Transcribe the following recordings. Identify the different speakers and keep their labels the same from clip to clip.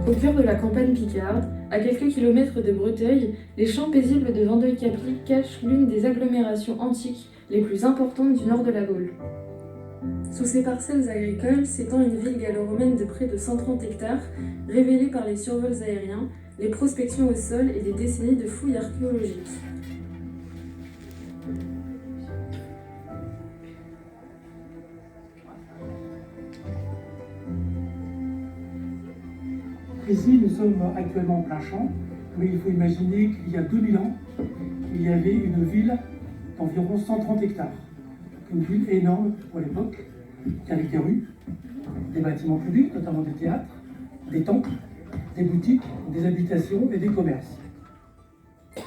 Speaker 1: Au cœur de la campagne picarde, à quelques kilomètres de Breteuil, les champs paisibles de Vandeuil-Capli cachent l'une des agglomérations antiques les plus importantes du nord de la Gaule. Sous ces parcelles agricoles s'étend une ville gallo-romaine de près de 130 hectares, révélée par les survols aériens, les prospections au sol et des décennies de fouilles archéologiques.
Speaker 2: Ici, nous sommes actuellement en plein champ, mais il faut imaginer qu'il y a 2000 ans, il y avait une ville d'environ 130 hectares. Une ville énorme pour l'époque, qui avait des rues, des bâtiments publics, notamment des théâtres, des temples, des boutiques, des habitations et des commerces.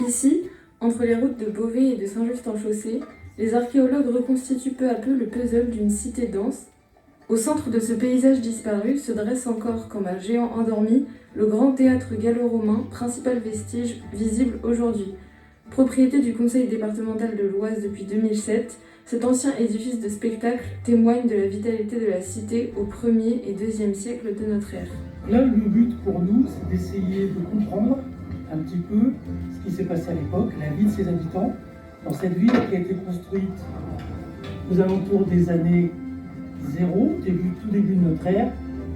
Speaker 1: Ici, entre les routes de Beauvais et de Saint-Just-en-Chaussée, les archéologues reconstituent peu à peu le puzzle d'une cité dense. Au centre de ce paysage disparu se dresse encore, comme un géant endormi, le grand théâtre gallo-romain, principal vestige visible aujourd'hui. Propriété du conseil départemental de l'Oise depuis 2007, cet ancien édifice de spectacle témoigne de la vitalité de la cité au 1er et 2e siècle de notre ère.
Speaker 2: Là, le but pour nous, c'est d'essayer de comprendre un petit peu ce qui s'est passé à l'époque, la vie de ses habitants, dans cette ville qui a été construite aux alentours des années 0, tout début de notre ère,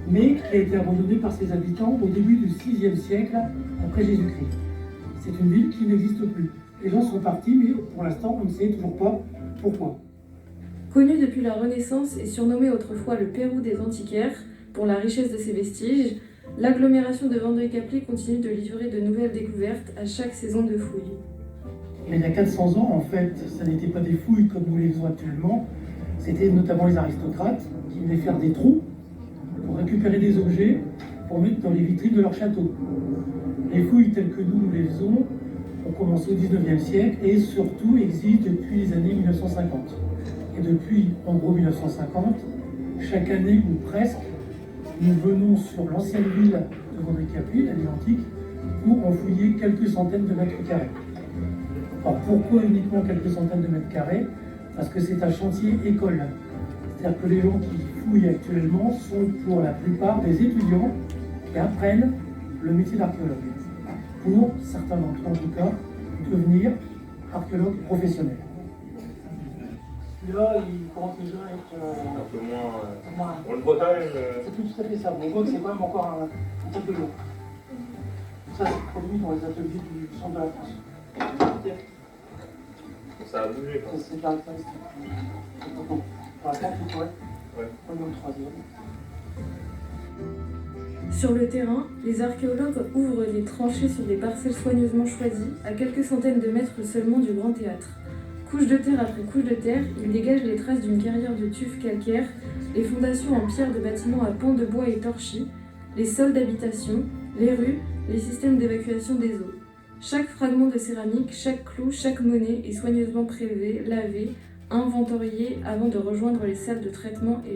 Speaker 2: mais qui a été abandonnée par ses habitants au début du 6e siècle après Jésus-Christ. C'est une ville qui n'existe plus. Les gens sont partis, mais pour l'instant, on ne sait toujours pas pourquoi.
Speaker 1: Connu depuis la Renaissance et surnommé autrefois le Pérou des antiquaires pour la richesse de ses vestiges, l'agglomération de Vandeuil-Capli continue de livrer de nouvelles découvertes à chaque saison de fouilles.
Speaker 2: Mais il y a 400 ans, en fait, ça n'était pas des fouilles comme nous les faisons actuellement, c'était notamment les aristocrates qui venaient faire des trous pour récupérer des objets pour mettre dans les vitrines de leur château. Les fouilles telles que nous les faisons ont commencé au 19e siècle et surtout existent depuis les années 1950. Et depuis, en gros, 1950, chaque année ou presque, nous venons sur l'ancienne ville de Vandeuil-Capli, la ville antique, pour en fouiller quelques centaines de mètres carrés. Alors pourquoi uniquement quelques centaines de mètres carrés? Parce que c'est un chantier école. C'est-à-dire que les gens qui fouillent actuellement sont pour la plupart des étudiants qui apprennent le métier d'archéologue. Pour certains d'entre eux en tout cas, devenir archéologue professionnel. Là, il commence déjà à être
Speaker 3: un peu moins.
Speaker 2: moins.
Speaker 3: Pour le Bretagne.
Speaker 2: C'est tout à fait ça. On voit que c'est quand même encore un petit peu long. Ça, c'est produit dans les ateliers du centre de la France.
Speaker 3: Ça a bougé quoi.
Speaker 2: C'est caractéristique. Pour l'instant, c'est correct.
Speaker 3: Ouais.
Speaker 2: On est au 3e.
Speaker 1: Sur le terrain, les archéologues ouvrent des tranchées sur des parcelles soigneusement choisies, à quelques centaines de mètres seulement du grand théâtre. Couche de terre après couche de terre, ils dégagent les traces d'une carrière de tuf calcaire, les fondations en pierre de bâtiments à pans de bois et torchis, les sols d'habitation, les rues, les systèmes d'évacuation des eaux. Chaque fragment de céramique, chaque clou, chaque monnaie est soigneusement prélevé, lavé, inventorié avant de rejoindre les salles de traitement et